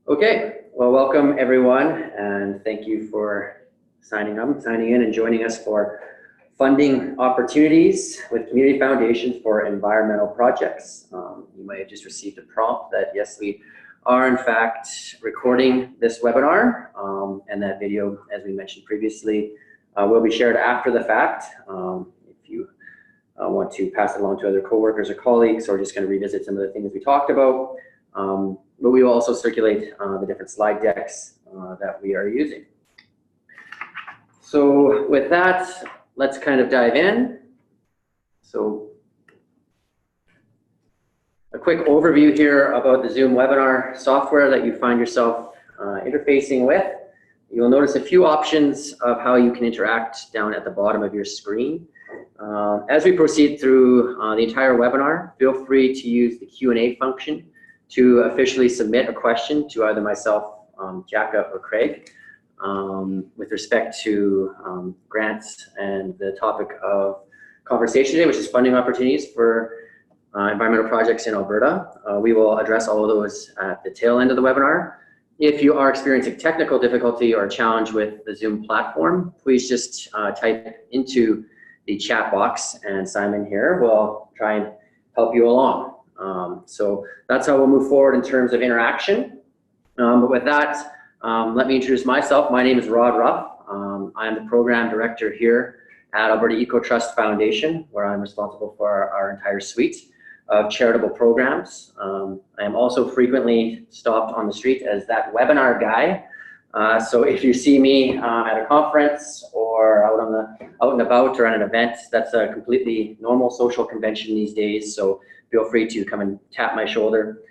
Okay, well, welcome everyone, and thank you for signing in and joining us for funding opportunities with Community Foundation for environmental projects. You might have just received a prompt that yes, we are in fact recording this webinar, and that video, as we mentioned previously, will be shared after the fact. If you want to pass it along to other coworkers or colleagues, or just going to revisit some of the things we talked about. But we will also circulate the different slide decks that we are using. So with that, let's kind of dive in. So a quick overview here about the Zoom webinar software that you find yourself interfacing with. You'll notice a few options of how you can interact down at the bottom of your screen. As we proceed through the entire webinar, feel free to use the Q&A function to officially submit a question to either myself, Djaka, or Craig with respect to grants and the topic of conversation today, which is funding opportunities for environmental projects in Alberta. We will address all of those at the tail end of the webinar. If you are experiencing technical difficulty or challenge with the Zoom platform, please just type into the chat box, and Simon here will try and help you along. So that's how we'll move forward in terms of interaction. But with that, let me introduce myself. My name is Rod Ruff. I am the program director here at Alberta Ecotrust Foundation, where I'm responsible for our entire suite of charitable programs. I am also frequently stopped on the street as that webinar guy. So if you see me at a conference or out and about or at an event, that's a completely normal social convention these days. So feel free to come and tap my shoulder.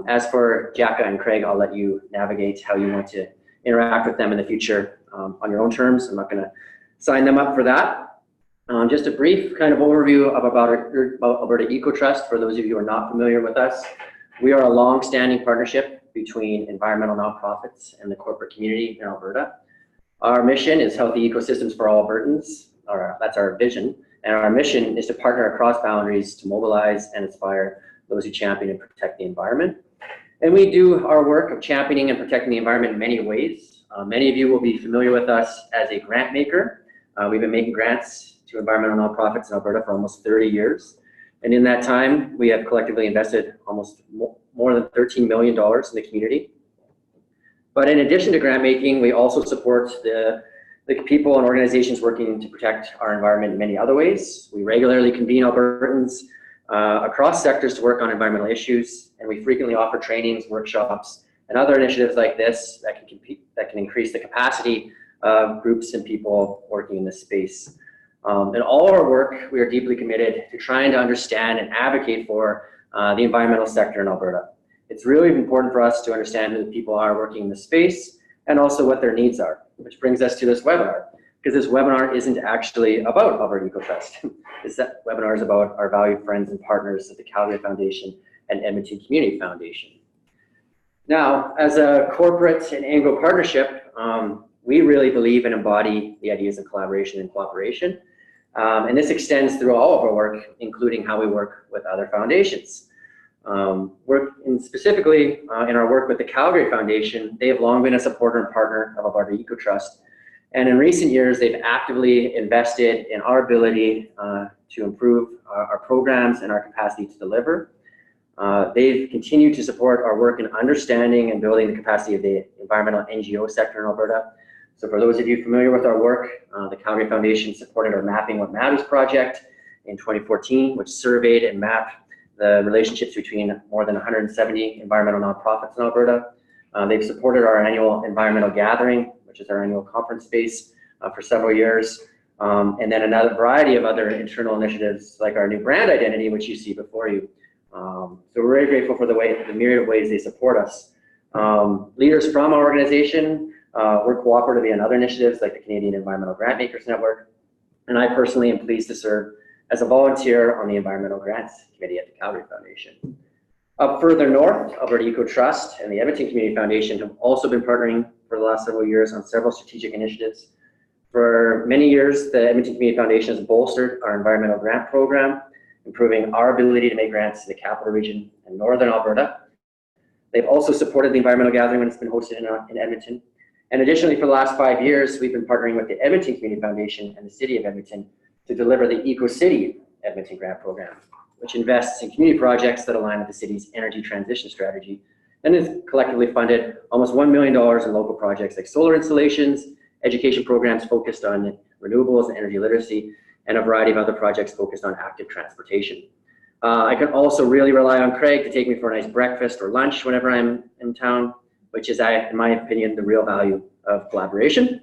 As for Djaka and Craig, I'll let you navigate how you want to interact with them in the future on your own terms. I'm not going to sign them up for that. Just a brief kind of overview about Alberta Ecotrust for those of you who are not familiar with us. We are a long-standing partnership between environmental nonprofits and the corporate community in Alberta. Our mission is healthy ecosystems for all Albertans, or that's our vision. And our mission is to partner across boundaries to mobilize and inspire those who champion and protect the environment. And we do our work of championing and protecting the environment in many ways. Many of you will be familiar with us as a grant maker. We've been making grants to environmental nonprofits in Alberta for almost 30 years. And in that time, we have collectively invested almost more than $13 million in the community. But in addition to grant making, we also support the people and organizations working to protect our environment in many other ways. We regularly convene Albertans across sectors to work on environmental issues, and we frequently offer trainings, workshops, and other initiatives like this that can increase the capacity of groups and people working in this space. In all of our work, we are deeply committed to trying to understand and advocate for the environmental sector in Alberta. It's really important for us to understand who the people are working in the space and also what their needs are, which brings us to this webinar, because this webinar isn't actually about Alberta Ecotrust. This webinar is about our valued friends and partners at the Calgary Foundation and Edmonton Community Foundation. Now, as a corporate and Anglo partnership, we really believe and embody the ideas of collaboration and cooperation. And this extends through all of our work, including how we work with other foundations. Specifically in our work with the Calgary Foundation, they have long been a supporter and partner of Alberta Ecotrust. And in recent years, they've actively invested in our ability to improve our programs and our capacity to deliver. They've continued to support our work in understanding and building the capacity of the environmental NGO sector in Alberta. So for those of you familiar with our work, the Calgary Foundation supported our Mapping What Matters project in 2014, which surveyed and mapped the relationships between more than 170 environmental nonprofits in Alberta. They've supported our annual environmental gathering, which is our annual conference space, for several years. And then another variety of other internal initiatives like our new brand identity, which you see before you. So we're very grateful for the myriad of ways they support us. Leaders from our organization work cooperatively on other initiatives like the Canadian Environmental Grant Makers Network. And I personally am pleased to serve as a volunteer on the Environmental Grants Committee at the Calgary Foundation. Up further north, Alberta Ecotrust and the Edmonton Community Foundation have also been partnering for the last several years on several strategic initiatives. For many years, the Edmonton Community Foundation has bolstered our environmental grant program, improving our ability to make grants to the capital region and northern Alberta. They've also supported the environmental gathering when it's been hosted in Edmonton. And additionally, for the last 5 years, we've been partnering with the Edmonton Community Foundation and the City of Edmonton to deliver the EcoCity Edmonton Grant Program, which invests in community projects that align with the city's energy transition strategy and has collectively funded almost $1 million in local projects like solar installations, education programs focused on renewables and energy literacy, and a variety of other projects focused on active transportation. I can also really rely on Craig to take me for a nice breakfast or lunch whenever I'm in town, which is, in my opinion, the real value of collaboration.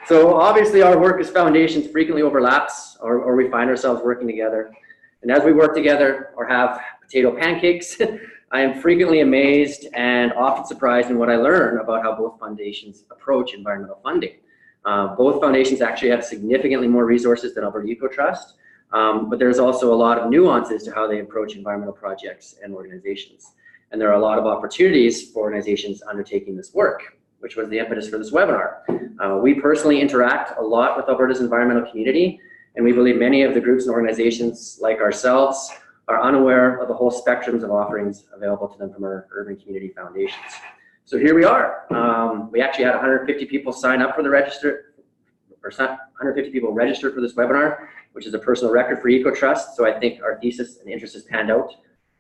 So obviously our work as foundations frequently overlaps, or we find ourselves working together. And as we work together or have potato pancakes, I am frequently amazed and often surprised in what I learn about how both foundations approach environmental funding. Both foundations actually have significantly more resources than Alberta Ecotrust, but there's also a lot of nuances to how they approach environmental projects and organizations. And there are a lot of opportunities for organizations undertaking this work, which was the impetus for this webinar. We personally interact a lot with Alberta's environmental community, and we believe many of the groups and organizations like ourselves are unaware of the whole spectrums of offerings available to them from our urban community foundations. So here we are. We actually had 150 people sign up for the register, or 150 people registered for this webinar, which is a personal record for Ecotrust. So I think our thesis and interest has panned out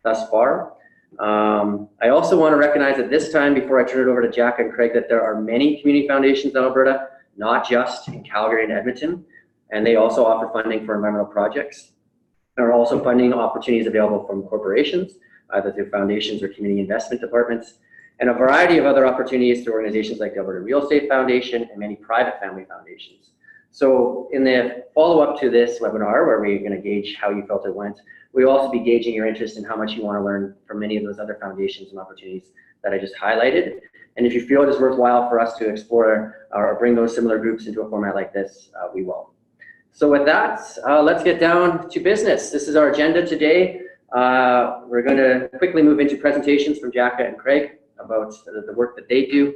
thus far. I also want to recognize at this time, before I turn it over to Djaka and Craig, that there are many community foundations in Alberta, not just in Calgary and Edmonton, and they also offer funding for environmental projects. There are also funding opportunities available from corporations, either through foundations or community investment departments, and a variety of other opportunities through organizations like the Alberta Real Estate Foundation and many private family foundations. So in the follow-up to this webinar, where we're going to gauge how you felt it went, we'll also be gauging your interest in how much you want to learn from many of those other foundations and opportunities that I just highlighted. And if you feel it is worthwhile for us to explore or bring those similar groups into a format like this, we will. So with that, let's get down to business. This is our agenda today. We're going to quickly move into presentations from Djaka and Craig about the work that they do.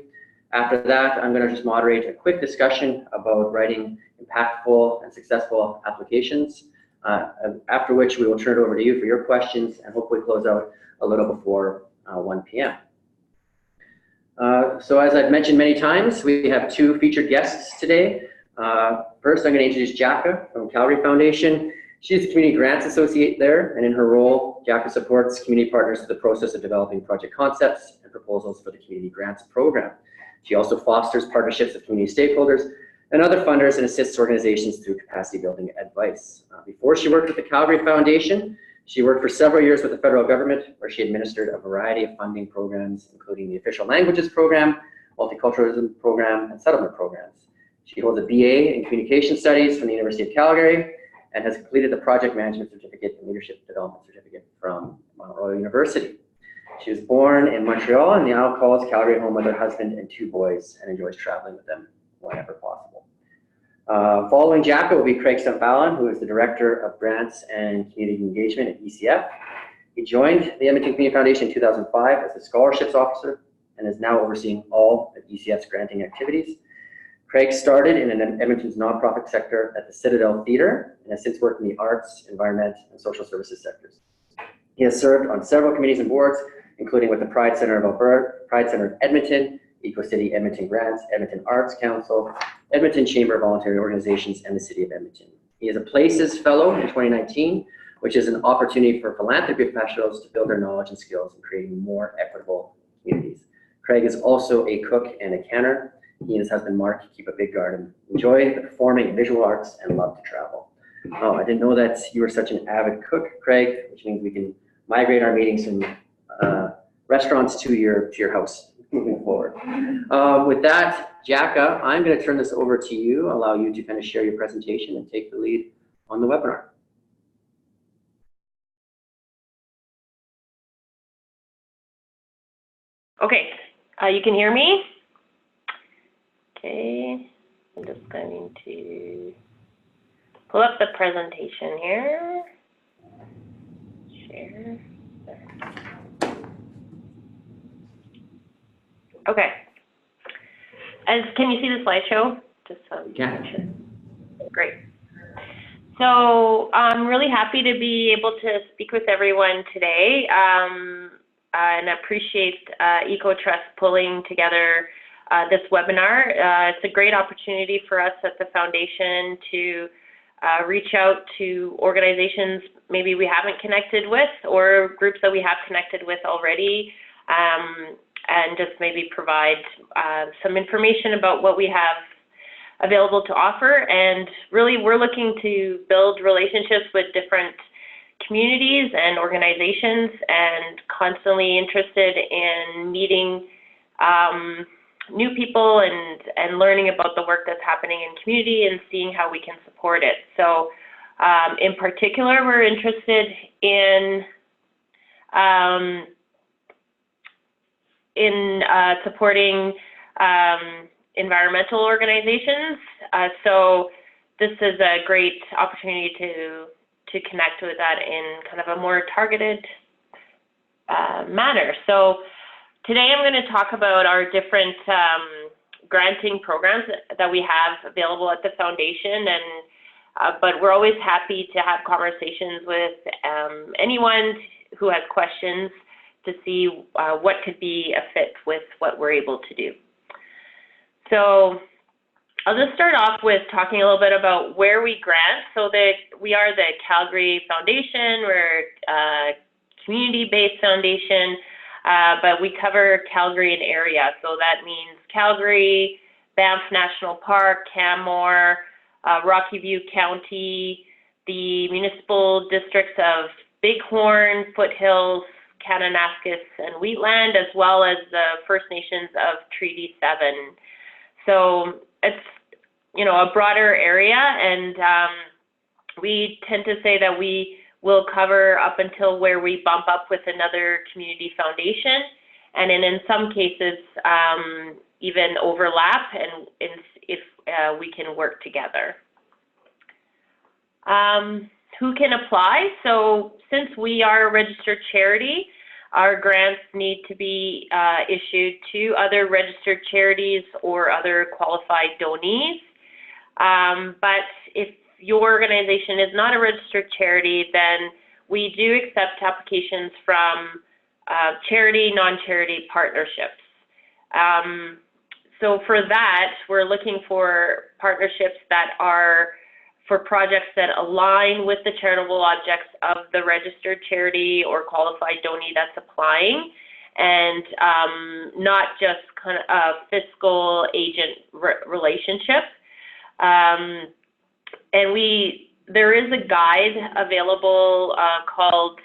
After that, I'm going to just moderate a quick discussion about writing impactful and successful applications, after which we will turn it over to you for your questions and hopefully close out a little before 1 p.m. So as I've mentioned many times, we have two featured guests today. First, I'm going to introduce Djaka from Calgary Foundation. She's a community grants associate there, and in her role, Djaka supports community partners through the process of developing project concepts and proposals for the community grants program. She also fosters partnerships with community stakeholders and other funders and assists organizations through capacity building advice. Before she worked with the Calgary Foundation, she worked for several years with the federal government, where she administered a variety of funding programs, including the Official Languages Program, Multiculturalism Program, and Settlement Programs. She holds a BA in Communication Studies from the University of Calgary and has completed the Project Management Certificate and Leadership Development Certificate from Mount Royal University. She was born in Montreal and now calls Calgary home with her husband and 2 boys and enjoys traveling with them whenever possible. Following Djaka will be Craig Stumpf-Allen, who is the Director of Grants and Community Engagement at ECF. He joined the Edmonton Community Foundation in 2005 as a scholarships officer and is now overseeing all of ECF's granting activities. Craig started in Edmonton's nonprofit sector at the Citadel Theatre and has since worked in the arts, environment, and social services sectors. He has served on several committees and boards, including with the Pride Center of Alberta, Pride Center of Edmonton, EcoCity Edmonton Grants, Edmonton Arts Council, Edmonton Chamber of Voluntary Organizations, and the City of Edmonton. He is a Places Fellow in 2019, which is an opportunity for philanthropy professionals to build their knowledge and skills in creating more equitable communities. Craig is also a cook and a canner. He and his husband Mark keep a big garden, enjoy the performing and visual arts, and love to travel. Oh, I didn't know that you were such an avid cook, Craig, which means we can migrate our meetings from restaurants to your house moving forward. With that, Djaka, I'm going to turn this over to you, allow you to kind of share your presentation and take the lead on the webinar. Okay, you can hear me? Okay, I'm just going to pull up the presentation here. Share. Okay. Can you see the slideshow? Just Yeah. Great. So I'm really happy to be able to speak with everyone today. and appreciate Ecotrust pulling together this webinar. It's a great opportunity for us at the foundation to reach out to organizations maybe we haven't connected with, or groups that we have connected with already, and just maybe provide some information about what we have available to offer. And really, we're looking to build relationships with different communities and organizations, and constantly interested in meeting new people and learning about the work that's happening in community and seeing how we can support it. So in particular, we're interested in supporting environmental organizations. So this is a great opportunity to connect with that in kind of a more targeted manner. So today I'm going to talk about our different granting programs that we have available at the foundation, but we're always happy to have conversations with anyone who has questions to see what could be a fit with what we're able to do. So I'll just start off with talking a little bit about where we grant. So we are the Calgary Foundation. We're a community-based foundation, but we cover Calgary and area. So that means Calgary, Banff National Park, Canmore, Rocky View County, the municipal districts of Bighorn, Foothills, Kananaskis, and Wheatland, as well as the First Nations of Treaty 7. So it's, a broader area, and we tend to say that we will cover up until where we bump up with another community foundation, and in some cases even overlap, and if we can work together. Who can apply? So since we are a registered charity, our grants need to be issued to other registered charities or other qualified donees. But if your organization is not a registered charity, then we do accept applications from charity, non-charity partnerships. So for that, we're looking for partnerships that are for projects that align with the charitable objects of the registered charity or qualified donee that's applying, and not just kind of a fiscal agent relationship. And there is a guide available called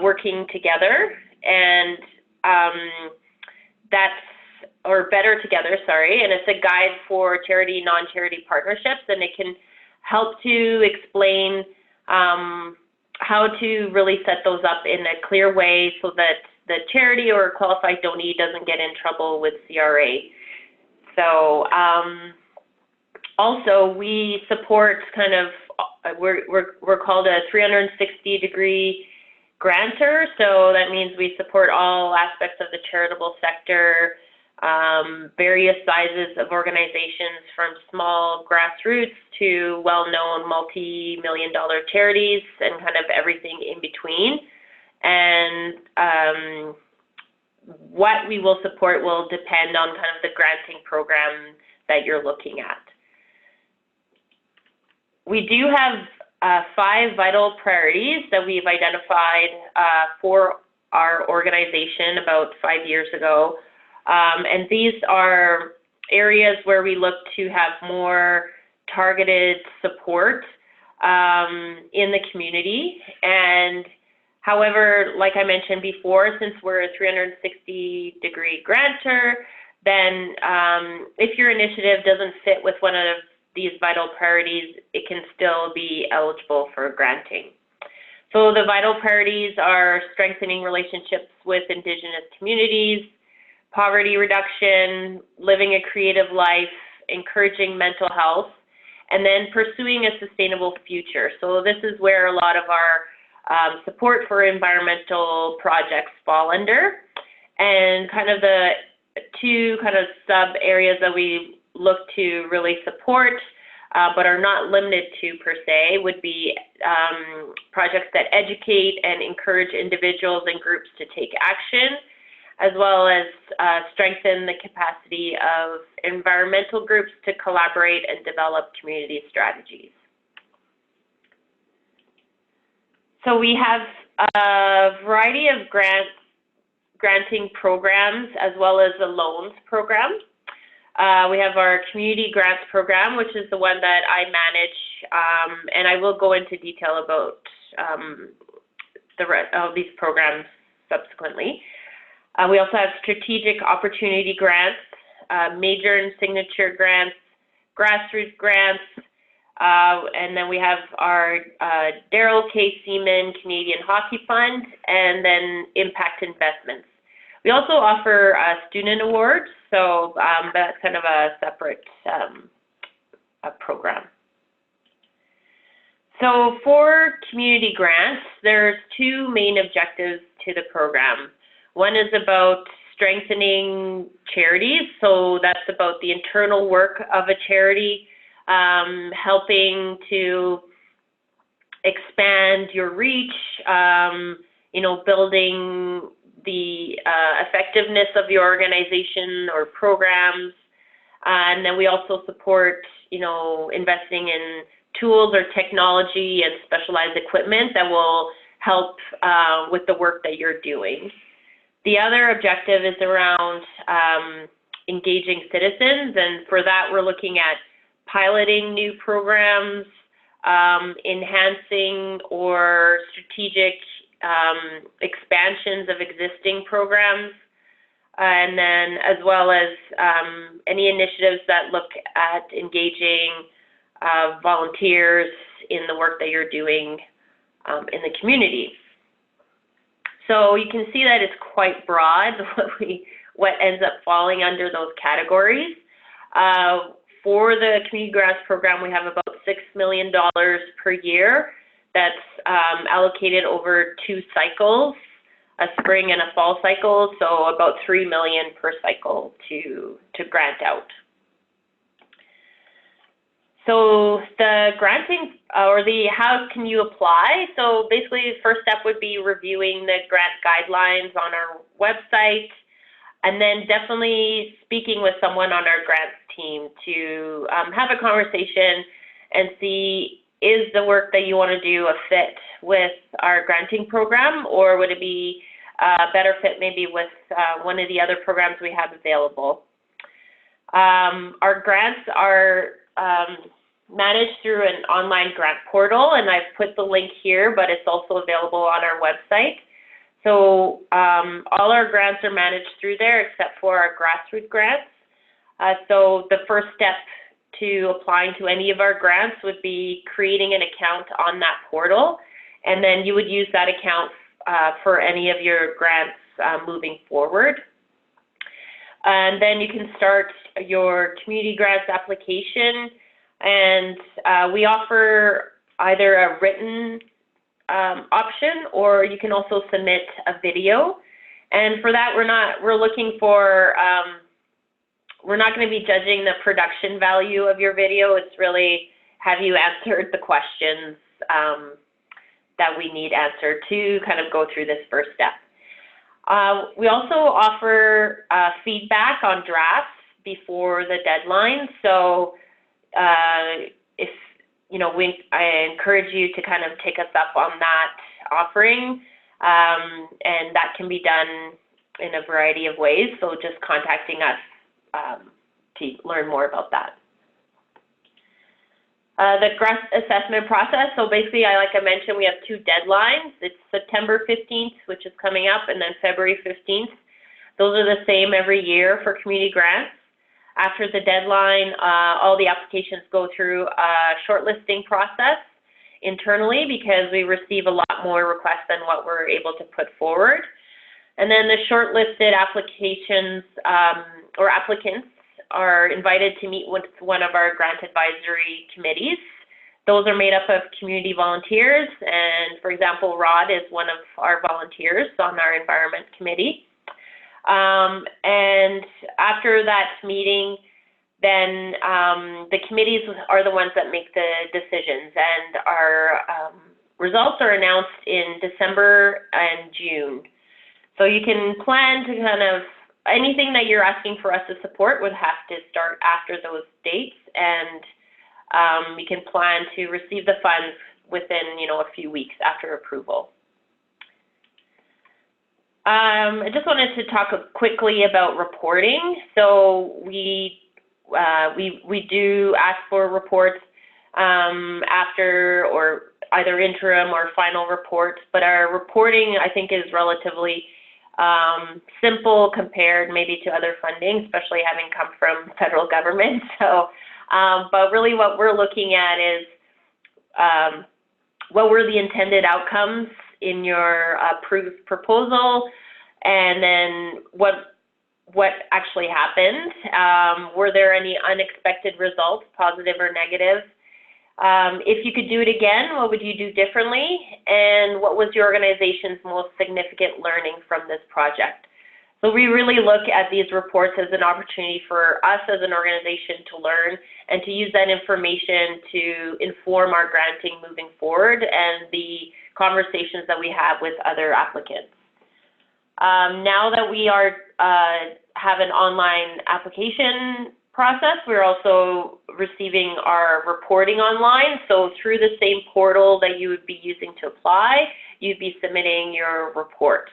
Working Together, and or Better Together, sorry, and it's a guide for charity, non-charity partnerships, and it can help to explain how to really set those up in a clear way so that the charity or qualified donee doesn't get in trouble with CRA. So also we support kind of, we're called a 360-degree grantor. So that means we support all aspects of the charitable sector, various sizes of organizations, from small grassroots to well-known multi-million-dollar charities, and kind of everything in between. And what we will support will depend on kind of the granting program that you're looking at. We do have 5 vital priorities that we've identified for our organization about 5 years ago. And these are areas where we look to have more targeted support in the community. And however, like I mentioned before, since we're a 360-degree grantor, then if your initiative doesn't fit with one of these vital priorities, it can still be eligible for granting. So the vital priorities are strengthening relationships with Indigenous communities, poverty reduction, living a creative life, encouraging mental health, and then pursuing a sustainable future. So this is where a lot of our support for environmental projects fall under. And kind of the 2 kind of sub areas that we look to really support but are not limited to per se, would be projects that educate and encourage individuals and groups to take action, as well as strengthen the capacity of environmental groups to collaborate and develop community strategies. So we have a variety of granting programs as well as a loans program. We have our community grants program, which is the one that I manage, and I will go into detail about the rest of these programs subsequently. We also have strategic opportunity grants, major and signature grants, grassroots grants, and then we have our Darrell K. Seaman Canadian Hockey Fund, and then impact investments. We also offer student awards, so that's kind of a separate program. So for community grants, there's two main objectives to the program. One is about strengthening charities, so that's about the internal work of a charity, helping to expand your reach, building the effectiveness of your organization or programs, and then we also support, investing in tools or technology and specialized equipment that will help with the work that you're doing. The other objective is around engaging citizens, and for that we're looking at piloting new programs, enhancing or strategic expansions of existing programs, and then as well as any initiatives that look at engaging volunteers in the work that you're doing in the community. So you can see that it's quite broad what ends up falling under those categories. For the community grants program, we have about $6 million per year that's allocated over 2 cycles, a spring and a fall cycle, so about $3 million per cycle to grant out. So the granting, or the how can you apply? So basically the first step would be reviewing the grant guidelines on our website, and then definitely speaking with someone on our grants team to have a conversation and see, is the work that you want to do a fit with our granting program, or would it be a better fit maybe with one of the other programs we have available? Our grants are managed through an online grant portal, and I've put the link here, but it's also available on our website. So all our grants are managed through there except for our grassroots grants. So the first step to applying to any of our grants would be creating an account on that portal, and then you would use that account for any of your grants moving forward. And then you can start your community grants application, and we offer either a written option, or you can also submit a video. And for that, we're looking for, we're not going to be judging the production value of your video. It's really, have you answered the questions that we need answered to kind of go through this first step. We also offer feedback on drafts before the deadline. So if, I encourage you to kind of take us up on that offering, and that can be done in a variety of ways. So just contacting us to learn more about that. The grant assessment process, so basically, like I mentioned, we have 2 deadlines. It's September 15th, which is coming up, and then February 15th. Those are the same every year for community grants. After the deadline, all the applications go through a shortlisting process internally, because we receive a lot more requests than what we're able to put forward. And then the shortlisted applications or applicants are invited to meet with one of our grant advisory committees. Those are made up of community volunteers, and for example, Rod is one of our volunteers on our environment committee. And after that meeting, then the committees are the ones that make the decisions, and our results are announced in December and June. So you can plan to kind of, anything that you're asking for us to support would have to start after those dates, and we can plan to receive the funds within, a few weeks after approval. I just wanted to talk quickly about reporting. So we do ask for reports after, or either interim or final reports, but our reporting, I think, is relatively simple compared maybe to other funding, especially having come from federal government. So, but really what we're looking at is what were the intended outcomes in your approved proposal, and then what actually happened. Were there any unexpected results, positive or negative? If you could do it again, what would you do differently? And what was your organization's most significant learning from this project? So we really look at these reports as an opportunity for us as an organization to learn and to use that information to inform our granting moving forward and the conversations that we have with other applicants. Now that we have an online application process, we're also receiving our reporting online. So through the same portal that you would be using to apply, you'd be submitting your reports.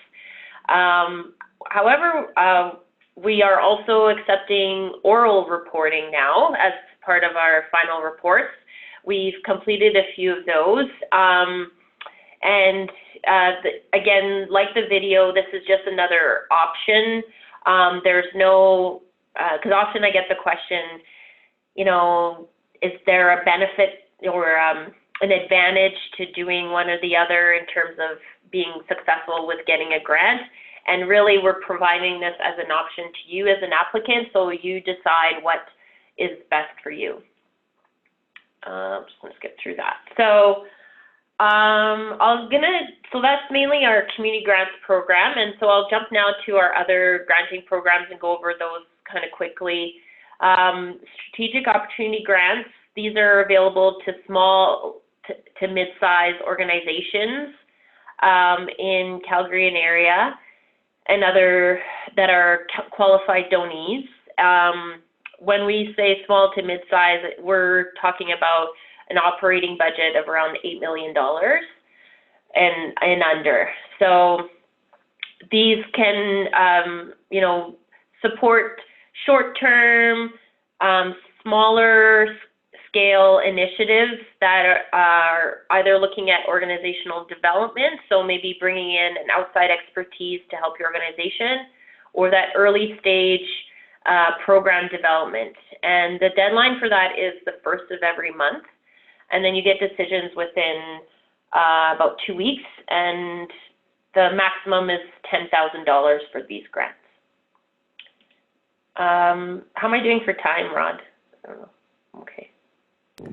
However, we are also accepting oral reporting now as part of our final reports. We've completed a few of those. Again, like the video, this is just another option. There's no, because often I get the question, is there a benefit or an advantage to doing one or the other in terms of being successful with getting a grant? And really, we're providing this as an option to you as an applicant, so you decide what is best for you. I'm just going to skip through that. So, so that's mainly our community grants program, and so I'll jump now to our other granting programs and go over those kind of quickly. Strategic opportunity grants, these are available to small to mid-sized organizations in Calgary and area, and other that are qualified donees. When we say small to mid-size, we're talking about an operating budget of around $8 million and under. So these can, support short-term, smaller scale initiatives that are either looking at organizational development, so maybe bringing in an outside expertise to help your organization, or that early stage program development. And the deadline for that is the 1st of every month. And then you get decisions within about 2 weeks, and the maximum is $10,000 for these grants. How am I doing for time, Rod? I don't know. Okay.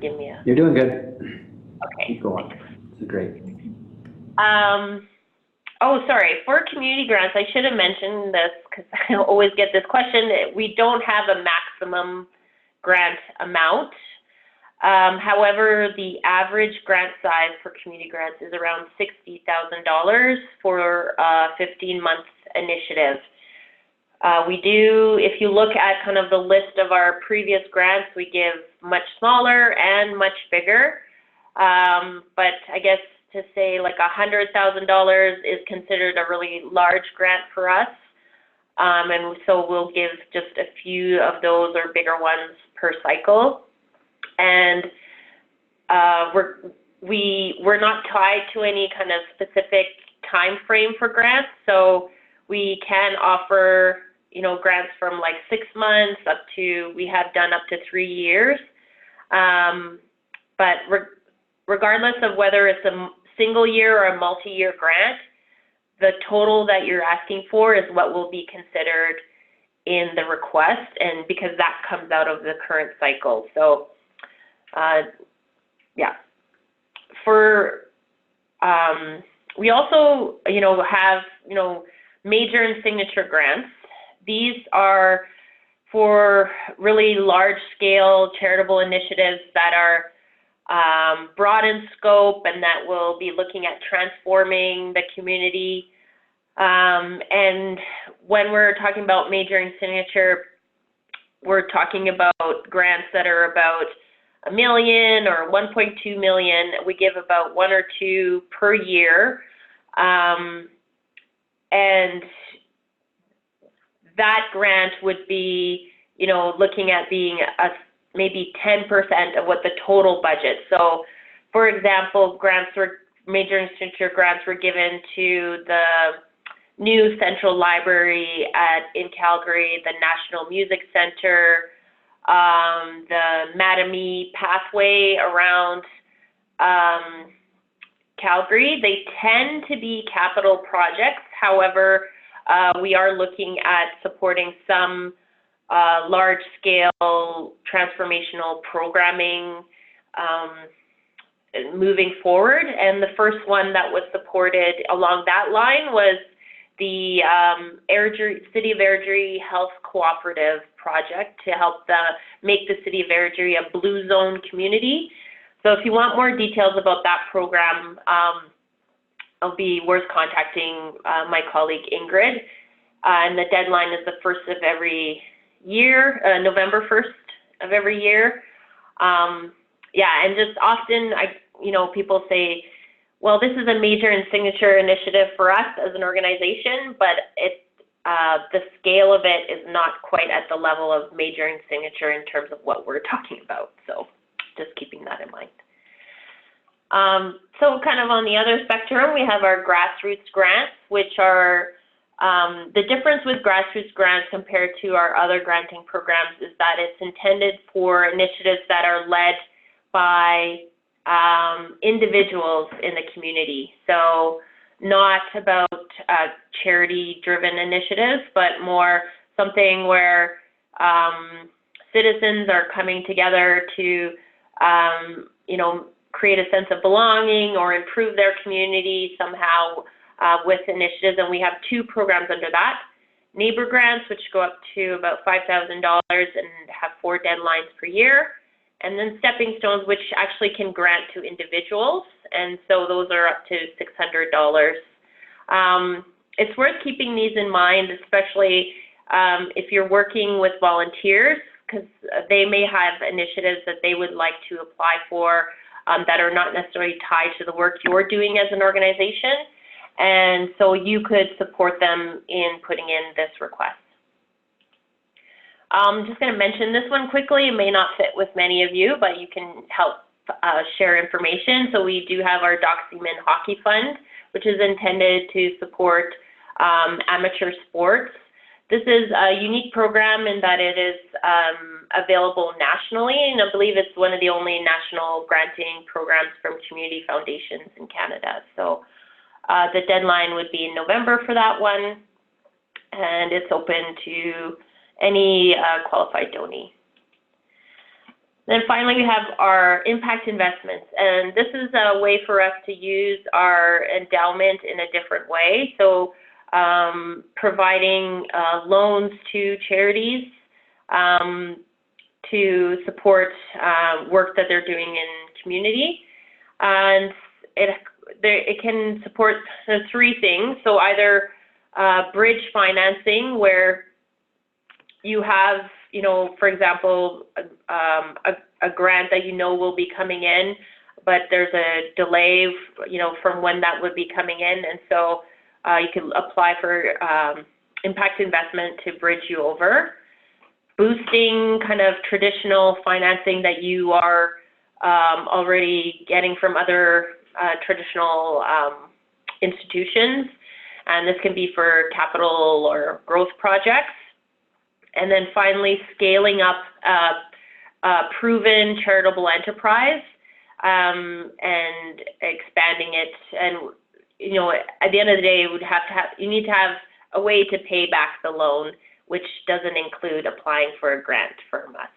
Give me a... You're doing good. Okay. Keep going. This is great. Oh, sorry. For community grants, I should have mentioned this because I always get this question. We don't have a maximum grant amount. However, the average grant size for community grants is around $60,000 for a 15-month initiative. We do, if you look at kind of the list of our previous grants, we give much smaller and much bigger. But I guess to say like $100,000 is considered a really large grant for us. And so we'll give just a few of those or bigger ones per cycle. And we're not tied to any kind of specific time frame for grants. So we can offer, grants from like 6 months up to, we have done up to 3 years. But regardless of whether it's a single year or a multi-year grant, the total that you're asking for is what will be considered in the request, and because that comes out of the current cycle. So, yeah. We also, have, major and signature grants. These are for really large-scale charitable initiatives that are broad in scope and that will be looking at transforming the community. And when we're talking about major in signature, we're talking about grants that are about $1 million or 1.2 million. We give about 1 or 2 per year. And that grant would be, you know, looking at being maybe 10% of what the total budget. So, for example, major in signature grants were given to the new Central Library in Calgary, the National Music Center, the Mattamy pathway around Calgary. They tend to be capital projects. However, we are looking at supporting some large-scale transformational programming moving forward. And the first one that was supported along that line was the City of Airdrie Health Cooperative project to help make the City of Airdrie a blue zone community. So if you want more details about that program, it'll be worth contacting my colleague Ingrid. And the deadline is the 1st of every year, November 1st of every year. Yeah, and just often, people say, well, this is a major and signature initiative for us as an organization, but the scale of it is not quite at the level of major and signature in terms of what we're talking about. So just keeping that in mind. So kind of on the other spectrum, we have our grassroots grants, which are the difference with grassroots grants compared to our other granting programs is that it's intended for initiatives that are led by individuals in the community. So not about charity-driven initiatives, but more something where citizens are coming together to, create a sense of belonging or improve their community somehow with initiatives. And we have 2 programs under that. Neighbor grants, which go up to about $5,000 and have 4 deadlines per year. And then stepping stones, which actually can grant to individuals. And so those are up to $600. It's worth keeping these in mind, especially if you're working with volunteers, because they may have initiatives that they would like to apply for that are not necessarily tied to the work you're doing as an organization. And so you could support them in putting in this request. I'm just going to mention this one quickly. It may not fit with many of you, but you can help share information. So we do have our Doxyman Hockey Fund, which is intended to support amateur sports. This is a unique program in that it is available nationally, and I believe it's one of the only national granting programs from community foundations in Canada. So the deadline would be in November for that one, and it's open to any qualified donee. Then finally, we have our impact investments, and this is a way for us to use our endowment in a different way. So providing loans to charities to support work that they're doing in community. And it can support 3 things. So either bridge financing, where you have, for example, a grant that will be coming in, but there's a delay, from when that would be coming in. And so you can apply for impact investment to bridge you over. Boosting kind of traditional financing that you are already getting from other traditional institutions. And this can be for capital or growth projects. And then finally, scaling up proven charitable enterprise and expanding it. And at the end of the day, you need to have a way to pay back the loan, which doesn't include applying for a grant from us.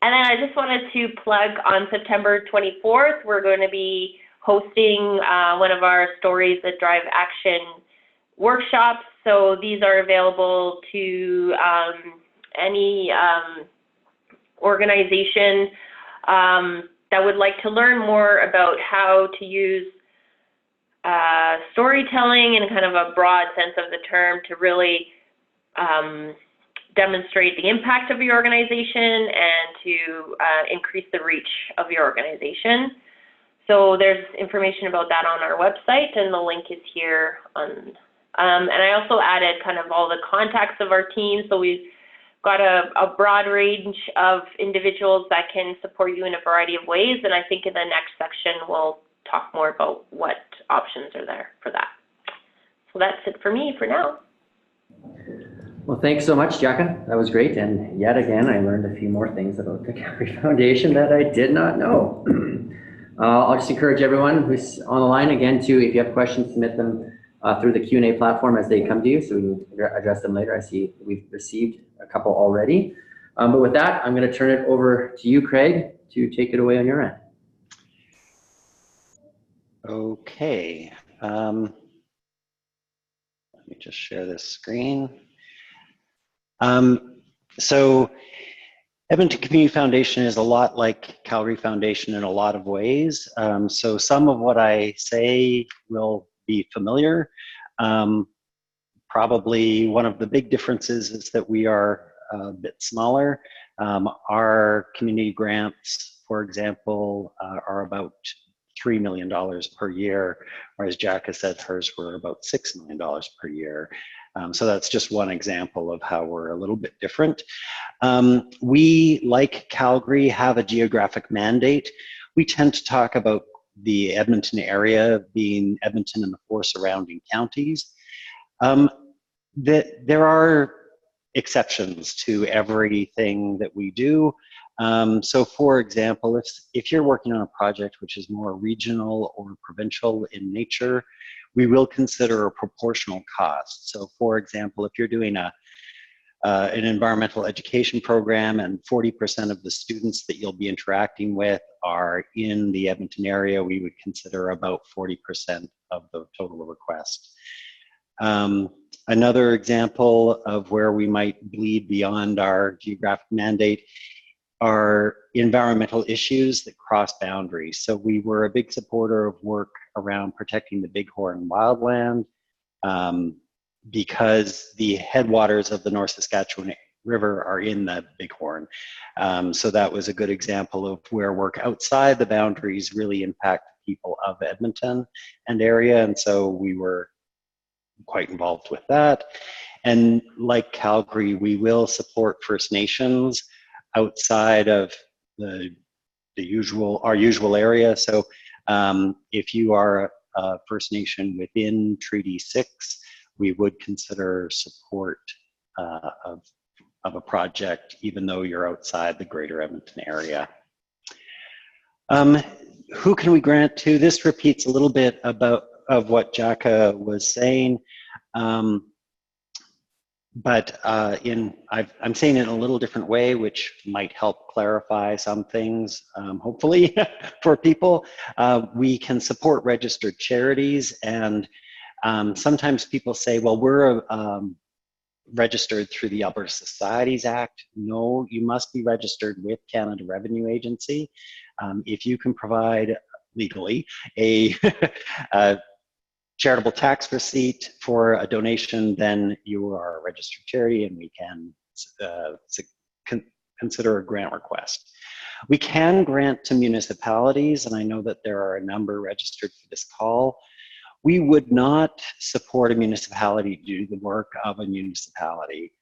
And then I just wanted to plug on September 24th, we're going to be hosting one of our Stories That Drive Action workshops. So these are available to any organization that would like to learn more about how to use storytelling in kind of a broad sense of the term to really demonstrate the impact of your organization and to increase the reach of your organization. So there's information about that on our website, and the link is here on. And I also added kind of all the contacts of our team. So we've got a broad range of individuals that can support you in a variety of ways. And I think in the next section, we'll talk more about what options are there for that. So that's it for me for now. Well, thanks so much, Djaka. That was great. And yet again, I learned a few more things about the Calgary Foundation that I did not know. I'll just encourage everyone who's on the line again to, if you have questions, submit them through the Q&A platform as they come to you, so we can address them later. I see we've received a couple already. But with that, I'm going to turn it over to you, Craig, to take it away on your end. Okay. Let me just share this screen. So Edmonton Community Foundation is a lot like Calgary Foundation in a lot of ways. So some of what I say will be familiar. Probably one of the big differences is that we are a bit smaller. Our community grants, for example, are about $3 million per year, whereas Djaka said hers were about $6 million per year. So that's just one example of how we're a little bit different. We, like Calgary, have a geographic mandate. We tend to talk about the Edmonton area being Edmonton and the 4 surrounding counties. There are exceptions to everything that we do. So for example, if you're working on a project which is more regional or provincial in nature, we will consider a proportional cost. So for example, if you're doing an environmental education program and 40% of the students that you'll be interacting with are in the Edmonton area, we would consider about 40% of the total request. Another example of where we might bleed beyond our geographic mandate are environmental issues that cross boundaries. So we were a big supporter of work around protecting the Bighorn wildland because the headwaters of the North Saskatchewan River are in the Bighorn. So that was a good example of where work outside the boundaries really impact people of Edmonton and area. And so we were quite involved with that. And like Calgary, we will support First Nations outside of our usual area. So if you are a First Nation within Treaty 6, we would consider support of a project, even though you're outside the greater Edmonton area. Who can we grant to? This repeats a little bit of what Djaka was saying. But I'm saying it in a little different way, which might help clarify some things, hopefully, for people. We can support registered charities, and sometimes people say, well, we're registered through the Alberta Societies Act. No, you must be registered with Canada Revenue Agency. If you can provide legally a charitable tax receipt for a donation, then you are a registered charity and we can consider a grant request. We can grant to municipalities, and I know that there are a number registered for this call. We would not support a municipality to do the work of a municipality.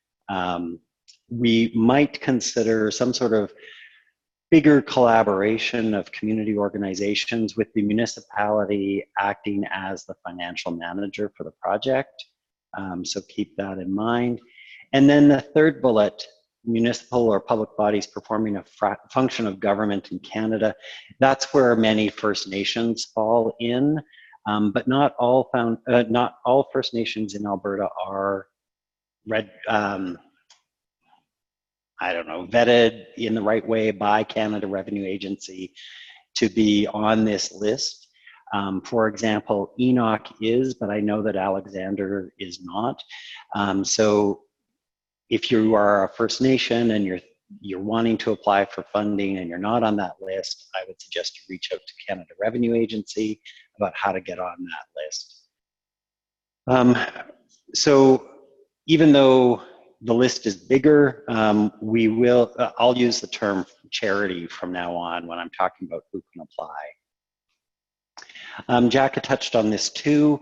We might consider some sort of bigger collaboration of community organizations with the municipality acting as the financial manager for the project. So keep that in mind. And then the third bullet, municipal or public bodies performing a function of government in Canada. That's where many First Nations fall in, but not all First Nations in Alberta are vetted in the right way by Canada Revenue Agency to be on this list. For example, Enoch is, but I know that Alexander is not. So if you are a First Nation and you're wanting to apply for funding and you're not on that list, I would suggest you reach out to Canada Revenue Agency about how to get on that list. So even though the list is bigger, I'll use the term charity from now on when I'm talking about who can apply. Djaka touched on this too.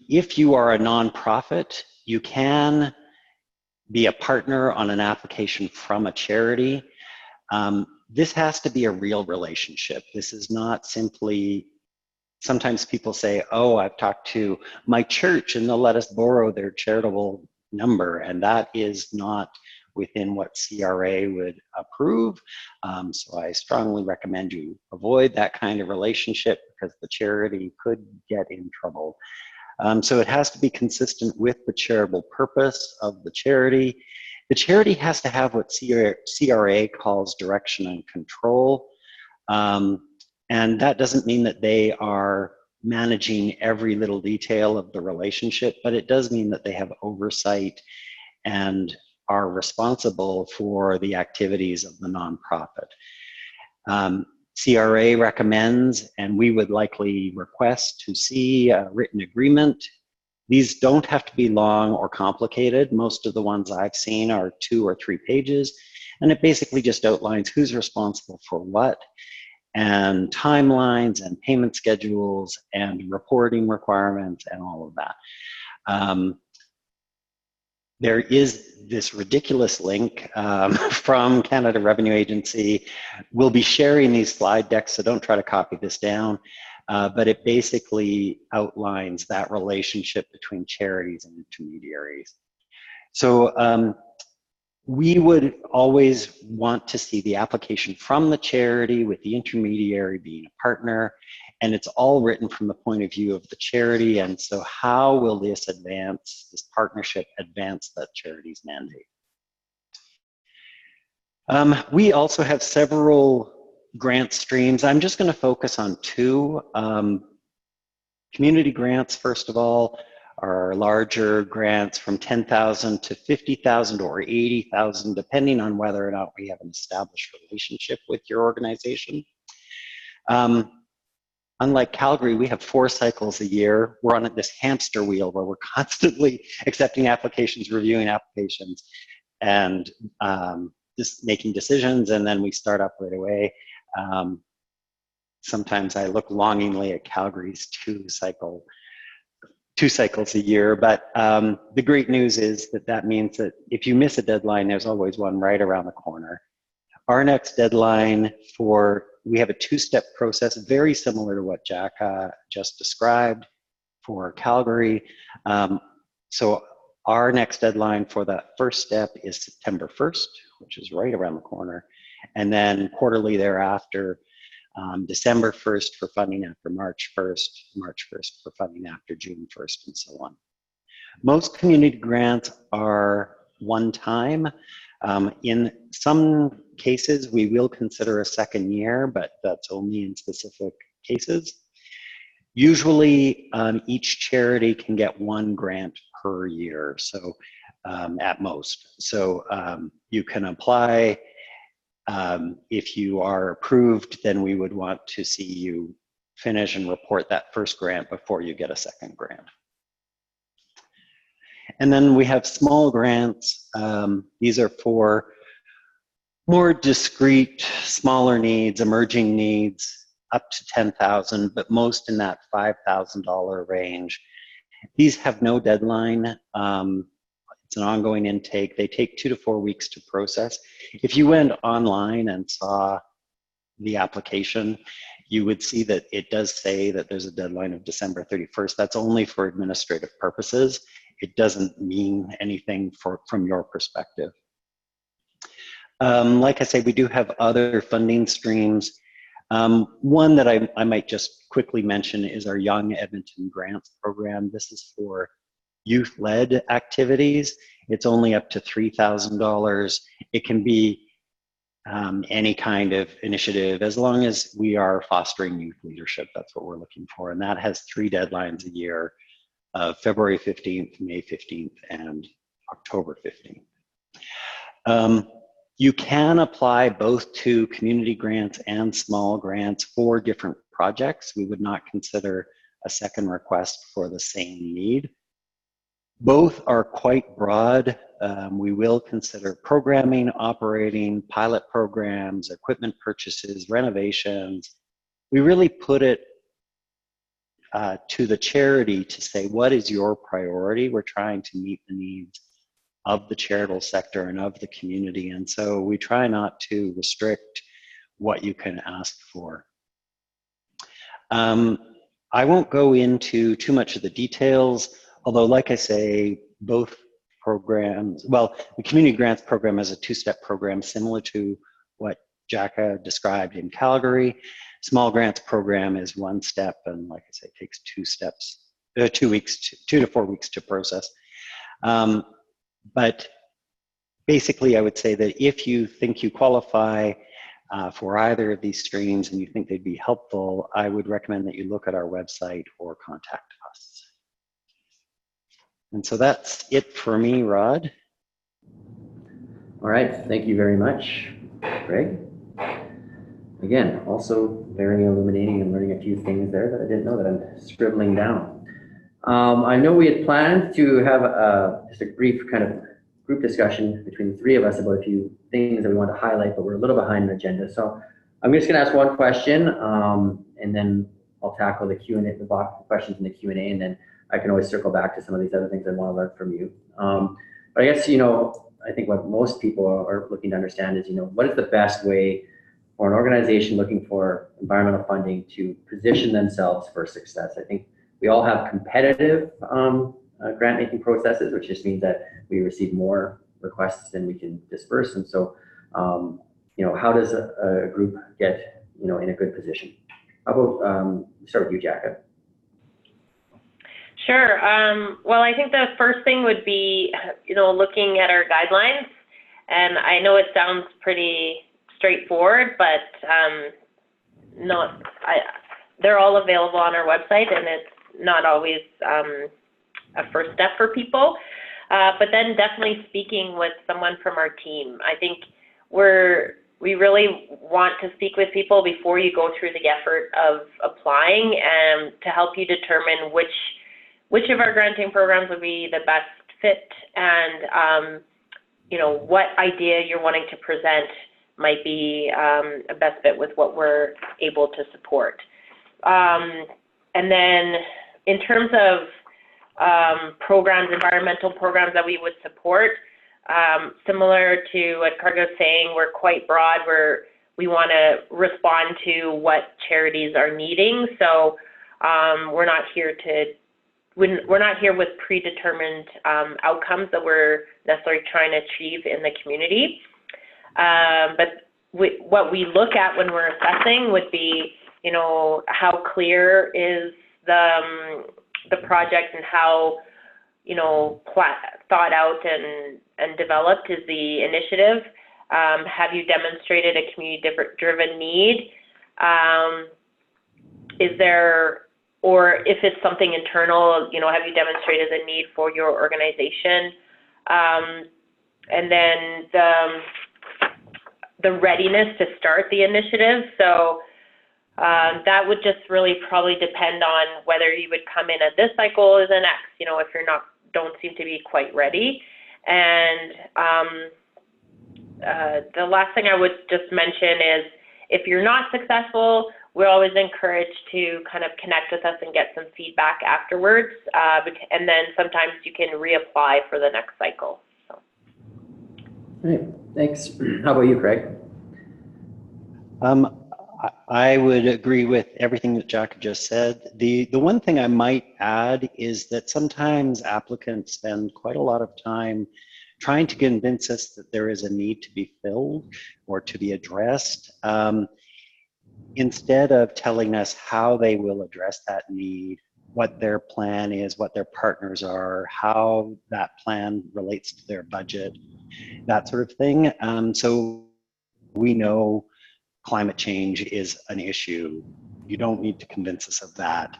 If you are a nonprofit, you can be a partner on an application from a charity. This has to be a real relationship. This is not simply, sometimes people say, oh, I've talked to my church and they'll let us borrow their charitable number, and that is not within what CRA would approve. So I strongly recommend you avoid that kind of relationship because the charity could get in trouble. So it has to be consistent with the charitable purpose of the charity. The charity has to have what CRA calls direction and control. And that doesn't mean that they are managing every little detail of the relationship, but it does mean that they have oversight and are responsible for the activities of the nonprofit. CRA recommends, and we would likely request to see a written agreement. These don't have to be long or complicated. Most of the ones I've seen are 2 or 3 pages, and it basically just outlines who's responsible for what, and timelines and payment schedules and reporting requirements and all of that. There is this ridiculous link from Canada Revenue Agency. We'll be sharing these slide decks, so don't try to copy this down, but it basically outlines that relationship between charities and intermediaries. So we would always want to see the application from the charity with the intermediary being a partner, and it's all written from the point of view of the charity. And so how will this partnership advance that charity's mandate? We also have several grant streams. I'm just going to focus on 2. Community grants, first of all, are larger grants from $10,000 to $50,000 or $80,000, depending on whether or not we have an established relationship with your organization. Unlike Calgary, we have 4 cycles a year. We're on this hamster wheel where we're constantly accepting applications, reviewing applications, and just making decisions, and then we start up right away. Sometimes I look longingly at Calgary's 2 cycles a year, but the great news is that means that if you miss a deadline, there's always one right around the corner. Our next deadline we have a 2-step process, very similar to what Djaka just described for Calgary. So our next deadline for that first step is September 1st, which is right around the corner. And then quarterly thereafter, December 1st for funding after March 1st, March 1st for funding after June 1st, and so on. Most community grants are one time. In some cases, we will consider a second year, but that's only in specific cases. Usually, each charity can get 1 grant per year, so at most. So you can apply. If you are approved, then we would want to see you finish and report that first grant before you get a second grant. And then we have small grants. These are for more discrete, smaller needs, emerging needs, up to $10,000, but most in that $5,000 range. These have no deadline. It's an ongoing intake. They take 2 to 4 weeks to process. If you went online and saw the application, you would see that it does say that there's a deadline of December 31st. That's only for administrative purposes. It doesn't mean anything from your perspective. Like I say, we do have other funding streams. One that I might just quickly mention is our Young Edmonton Grants program. This is for youth-led activities. It's only up to $3,000. It can be any kind of initiative, as long as we are fostering youth leadership. That's what we're looking for. And that has 3 deadlines a year, February 15th, May 15th, and October 15th. You can apply both to community grants and small grants for different projects. We would not consider a second request for the same need. Both are quite broad. We will consider programming, operating, pilot programs, equipment purchases, renovations. We really put it to the charity to say, what is your priority? We're trying to meet the needs of the charitable sector and of the community. And so we try not to restrict what you can ask for. I won't go into too much of the details, although like I say, both programs, well, the community grants program is a 2-step program similar to what Djaka described in Calgary. Small grants program is 1 step, and like I say, it takes 2 steps, 2 weeks, 2 to 4 weeks to process. But basically, I would say that if you think you qualify for either of these streams and you think they'd be helpful, I would recommend that you look at our website or contact us. And so that's it for me, Rod. All right, thank you very much, Greg. Again, also very illuminating and learning a few things there that I didn't know that I'm scribbling down. I know we had planned to have just a brief kind of group discussion between the 3 of us about a few things that we want to highlight, but we're a little behind the agenda. So I'm just going to ask one question, and then I'll tackle the Q&A, the questions in the Q&A, and then I can always circle back to some of these other things I want to learn from you. But I guess, I think what most people are looking to understand is, what is the best way for an organization looking for environmental funding to position themselves for success? I think we all have competitive grant making processes, which just means that we receive more requests than we can disperse. And so, how does a group get, in a good position? How about start with you, Djaka? Sure. Well, I think the first thing would be, looking at our guidelines. And I know it sounds pretty straightforward, but they're all available on our website, and it's not always a first step for people. But then definitely speaking with someone from our team. I think we really want to speak with people before you go through the effort of applying, and to help you determine which of our granting programs would be the best fit, and what idea you're wanting to present might be a best fit with what we're able to support. And then in terms of programs, environmental programs that we would support, similar to what Craig was saying, we're quite broad. We want to respond to what charities are needing. So we're not here with predetermined outcomes that we're necessarily trying to achieve in the community. But what we look at when we're assessing would be, how clear is the project, and how, thought out and developed is the initiative. Have you demonstrated a community-driven need? Is there, or if it's something internal, have you demonstrated the need for your organization? And then the readiness to start the initiative. So that would just really probably depend on whether you would come in at this cycle as an X, if you're don't seem to be quite ready. And the last thing I would just mention is, if you're not successful, we're always encouraged to kind of connect with us and get some feedback afterwards. And then sometimes you can reapply for the next cycle. So. All right, thanks. How about you, Craig? I would agree with everything that Djaka just said. The one thing I might add is that sometimes applicants spend quite a lot of time trying to convince us that there is a need to be filled or to be addressed, instead of telling us how they will address that need, what their plan is, what their partners are, how that plan relates to their budget, that sort of thing. So We know climate change is an issue. You don't need to convince us of that.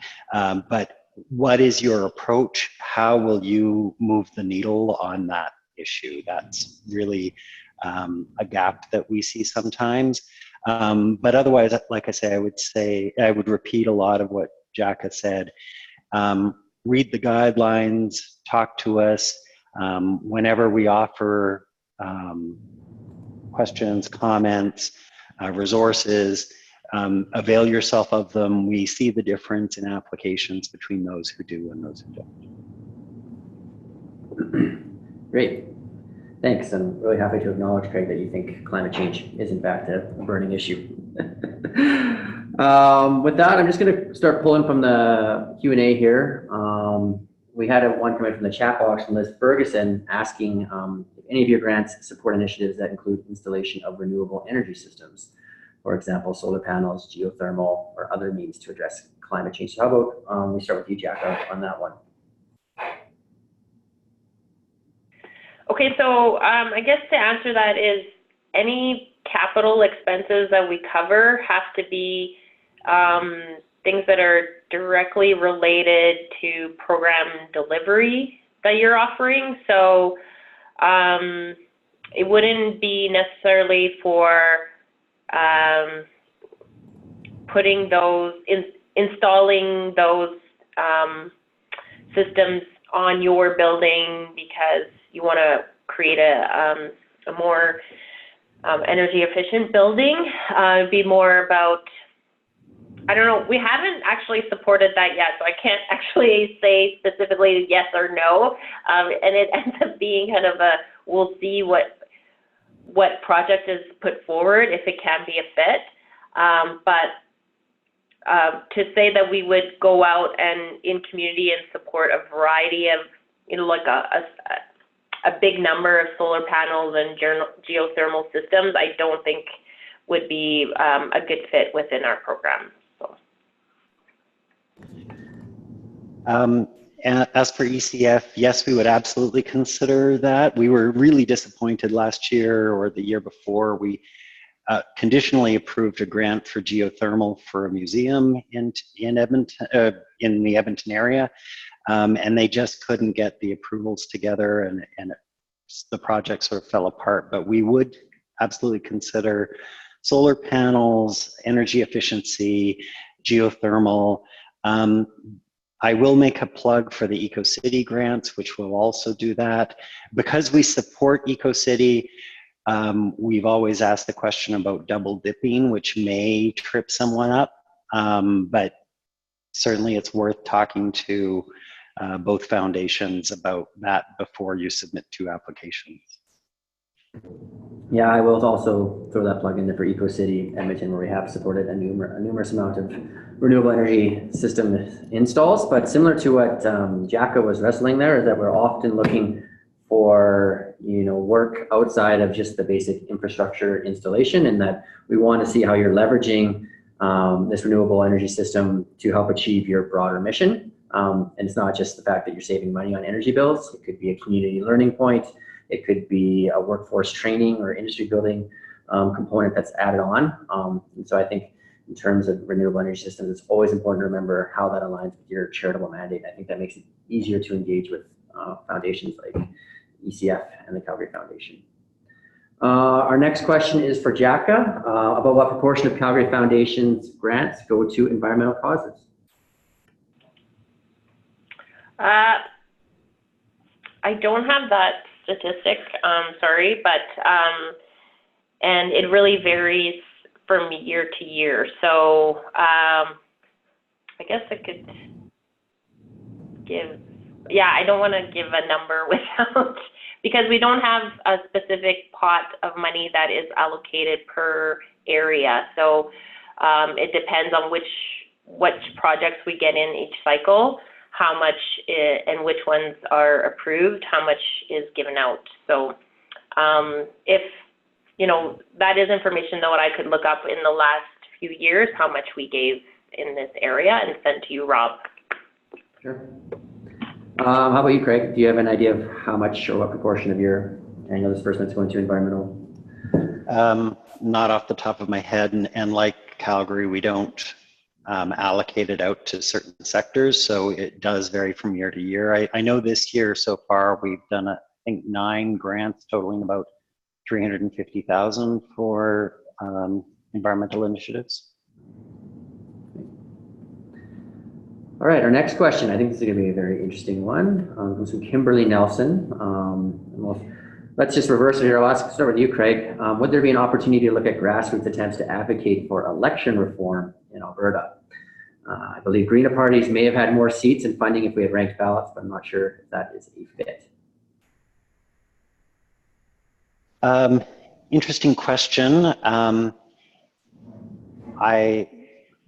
But what is your approach? How will you move the needle on that issue? That's really a gap that we see sometimes. But otherwise, like I say, I would repeat a lot of what Djaka said. Read the guidelines, talk to us. Whenever we offer questions, comments, resources, avail yourself of them. We see the difference in applications between those who do and those who don't. Great. Thanks. I'm really happy to acknowledge, Craig, that you think climate change is in fact a burning issue. With that, I'm just going to start pulling from the Q&A here. We had one come in from the chat box from Liz Ferguson asking if any of your grants support initiatives that include installation of renewable energy systems, for example, solar panels, geothermal, or other means to address climate change. So how about we start with you, Djaka, on that one? Okay, so I guess to answer that is any capital expenses that we cover have to be things that are directly related to program delivery that you're offering. So it wouldn't be necessarily for putting those, installing those systems on your building because you want to create a more energy efficient building. It'd be more about, I don't know, we haven't actually supported that yet, so I can't actually say specifically yes or no. And it ends up being kind of a, we'll see what project is put forward, if it can be a fit. But to say that we would go out and in community and support a variety of, you know, like a big number of solar panels and geothermal systems, I don't think would be a good fit within our program. So. As for ECF, yes, we would absolutely consider that. We were really disappointed last year or the year before. We conditionally approved a grant for geothermal for a museum in Edmonton, in the Edmonton area. And they just couldn't get the approvals together, and the project sort of fell apart. But we would absolutely consider solar panels, energy efficiency, geothermal. I will make a plug for the EcoCity grants, which will also do that. Because we support EcoCity, we've always asked the question about double dipping, which may trip someone up, but certainly it's worth talking to both foundations about that before you submit 2 applications. Yeah, I will also throw that plug in there for EcoCity Edmonton, where we have supported a numerous amount of renewable energy system installs. But similar to what Djaka was wrestling there, is that we're often looking for, you know, work outside of just the basic infrastructure installation, and that we want to see how you're leveraging this renewable energy system to help achieve your broader mission. And it's not just the fact that you're saving money on energy bills. It could be a community learning point. It could be a workforce training or industry building component that's added on. And so I think in terms of renewable energy systems, it's always important to remember how that aligns with your charitable mandate. I think that makes it easier to engage with foundations like ECF and the Calgary Foundation. Our next question is for Djaka about what proportion of Calgary Foundation's grants go to environmental causes. I don't have that statistic, sorry, but and it really varies from year to year. So I guess I could give, yeah, I don't want to give a number without, because we don't have a specific pot of money that is allocated per area. So it depends on which projects we get in each cycle, how much and which ones are approved, how much is given out. So if, you know, that is information though I could look up in the last few years, how much we gave in this area, and send to you, Rob. Sure. How about you, Craig? Do you have an idea of how much or what proportion of your annual disbursements go into environmental Not off the top of my head, and like Calgary, we don't allocate it out to certain sectors, so it does vary from year to year. I know this year so far we've done, I think, 9 grants totaling about 350,000 for environmental initiatives. All right, our next question, I think this is going to be a very interesting one. Comes from Kimberly Nelson. Well, let's just reverse it here. I'll start with you, Craig. Would there be an opportunity to look at grassroots attempts to advocate for election reform in Alberta? I believe Green parties may have had more seats and funding if we had ranked ballots, but I'm not sure if that is a fit. Interesting question.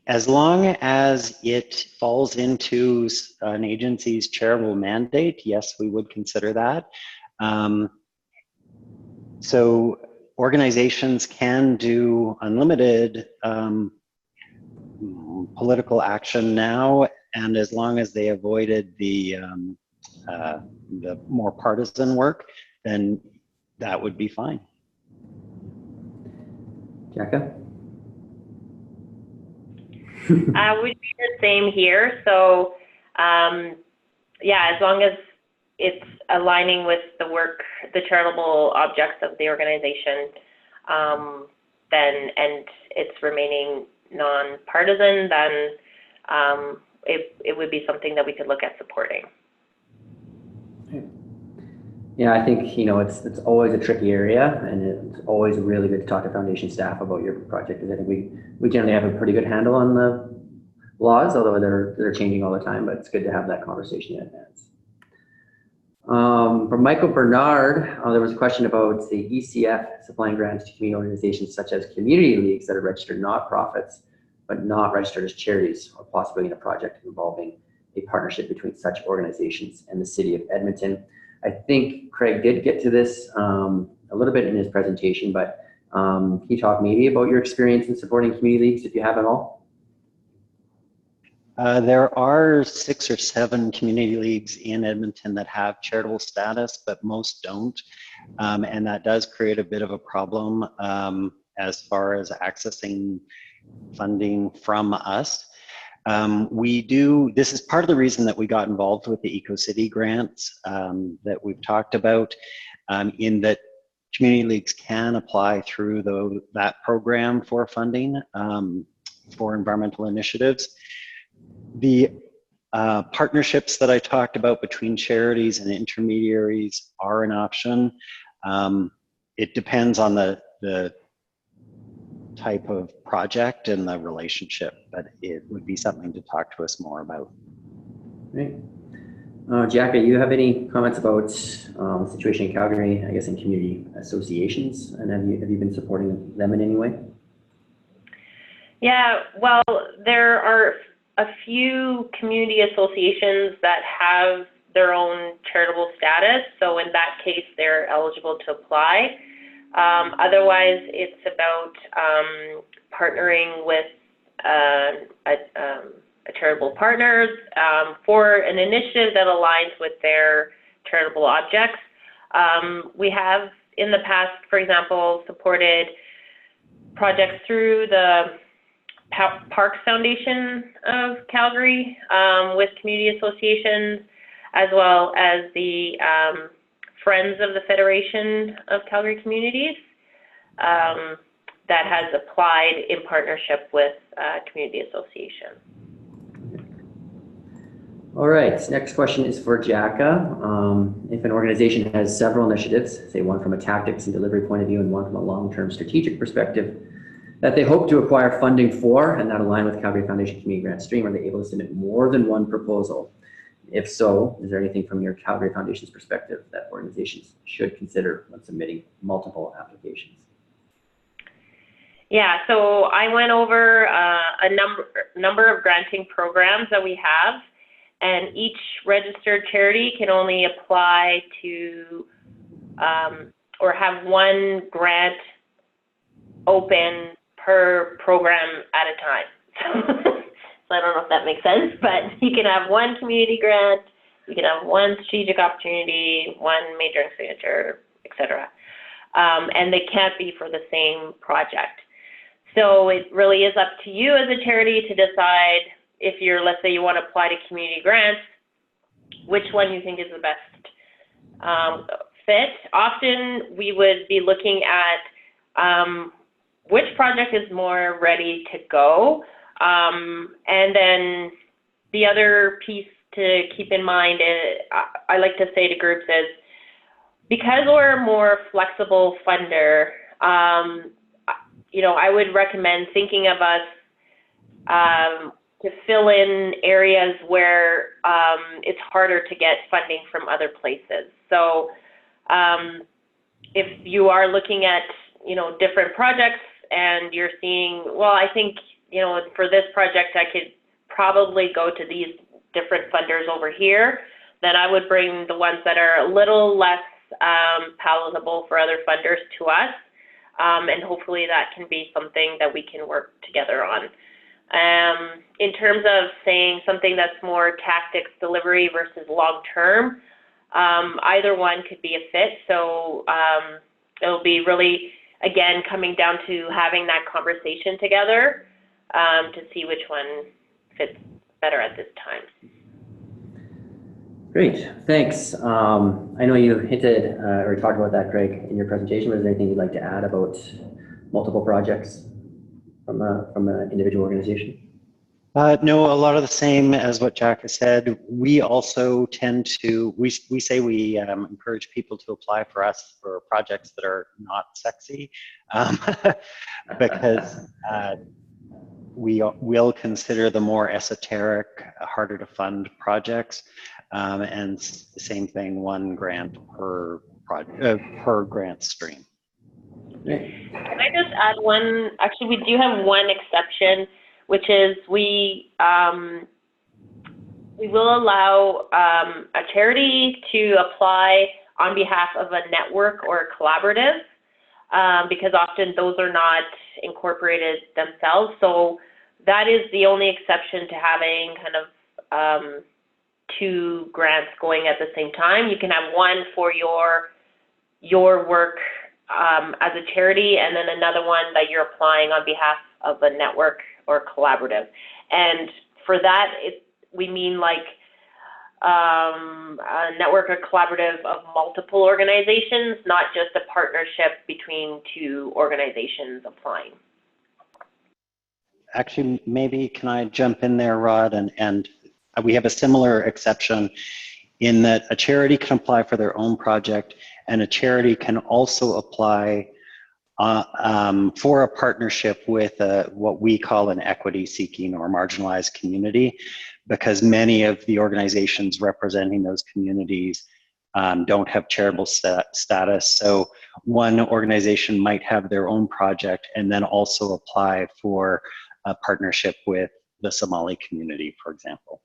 As long as it falls into an agency's charitable mandate, yes, we would consider that. So organizations can do unlimited political action now, and as long as they avoided the more partisan work, then that would be fine. Djaka? Would be the same here. So, yeah, as long as it's aligning with the work, the charitable objects of the organization, then, and it's remaining non-partisan, then it would be something that we could look at supporting. Yeah, I think, you know, it's always a tricky area, and it's always really good to talk to foundation staff about your project, because I think we generally have a pretty good handle on the laws, although they're changing all the time, but it's good to have that conversation in advance. From Michael Bernard, there was a question about the ECF supplying grants to community organizations such as community leagues that are registered not-profits, but not registered as charities, or possibly in a project involving a partnership between such organizations and the city of Edmonton. I think Craig did get to this a little bit in his presentation, but can you talk maybe about your experience in supporting community leagues, if you have at all? There are 6 or 7 community leagues in Edmonton that have charitable status, but most don't. And that does create a bit of a problem as far as accessing funding from us. This is part of the reason that we got involved with the EcoCity grants that we've talked about, in that community leagues can apply through that program for funding for environmental initiatives. The partnerships that I talked about between charities and intermediaries are an option. It depends on the type of project and the relationship, but it would be something to talk to us more about. Great. Djaka, you have any comments about the situation in Calgary, I guess, in community associations, and have you been supporting them in any way? Yeah, well, there are a few community associations that have their own charitable status, so in that case, they're eligible to apply. Otherwise, it's about partnering with charitable partners for an initiative that aligns with their charitable objects. We have in the past, for example, supported projects through the Parks Foundation of Calgary with community associations, as well as the Friends of the Federation of Calgary Communities that has applied in partnership with community association. All right, next question is for Djaka. If an organization has several initiatives, say one from a tactics and delivery point of view and one from a long-term strategic perspective, that they hope to acquire funding for and that align with Calgary Foundation Community Grant Stream, are they able to submit more than one proposal? If so, is there anything from your Calgary Foundation's perspective that organizations should consider when submitting multiple applications? Yeah, so I went over a number of granting programs that we have, and each registered charity can only apply to or have one grant open per program at a time. So I don't know if that makes sense, but you can have one community grant, you can have one strategic opportunity, one major expenditure, etc. and they can't be for the same project. So it really is up to you as a charity to decide if you're, let's say you want to apply to community grants, which one you think is the best fit. Often we would be looking at which project is more ready to go. And then the other piece to keep in mind, I like to say to groups, is because we're a more flexible funder, you know, I would recommend thinking of us to fill in areas where it's harder to get funding from other places. So if you are looking at, you know, different projects and you're seeing, well, I think, you know, for this project I could probably go to these different funders over here, then I would bring the ones that are a little less palatable for other funders to us. And hopefully that can be something that we can work together on. In terms of saying something that's more tactics delivery versus long-term, either one could be a fit. So it'll be really, again, coming down to having that conversation together to see which one fits better at this time. Great, thanks. I know you hinted or talked about that, Craig, in your presentation. Was there anything you'd like to add about multiple projects from an individual organization? No, a lot of the same as what Djaka said. We also tend to, we say we encourage people to apply for us for projects that are not sexy because we will consider the more esoteric, harder to fund projects. And the same thing, one grant per grant stream. Can I just add one? Actually, we do have one exception, which is we will allow a charity to apply on behalf of a network or a collaborative, because often those are not incorporated themselves. So that is the only exception to having kind of two grants going at the same time. You can have one for your work as a charity, and then another one that you're applying on behalf of a network or collaborative. And for that, we mean like a network or collaborative of multiple organizations, not just a partnership between two organizations applying. Actually, maybe can I jump in there, Rod? And we have a similar exception in that a charity can apply for their own project, and a charity can also apply for a partnership with what we call an equity-seeking or marginalized community, because many of the organizations representing those communities don't have charitable status. So one organization might have their own project and then also apply for a partnership with the Somali community, for example.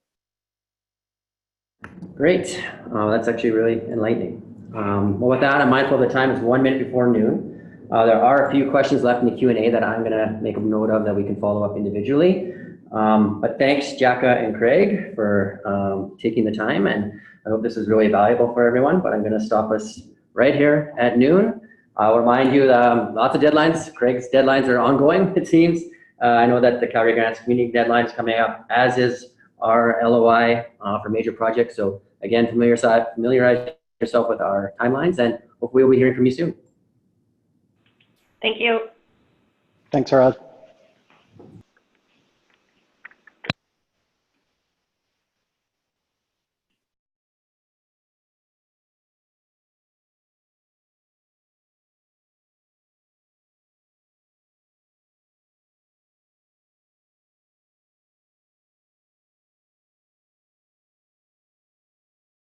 Great. That's actually really enlightening. Well, with that, I'm mindful of the time. It's 1 minute before noon. There are a few questions left in the Q&A that I'm going to make a note of that we can follow up individually. But thanks, Djaka and Craig, for taking the time. And I hope this is really valuable for everyone. But I'm going to stop us right here at noon. I'll remind you that lots of deadlines. Craig's deadlines are ongoing, it seems. I know that the Calgary Grants community deadline is coming up, as is our LOI for major projects. So again, familiarize yourself with our timelines, and hopefully we'll be hearing from you soon. Thank you. Thanks, Rod.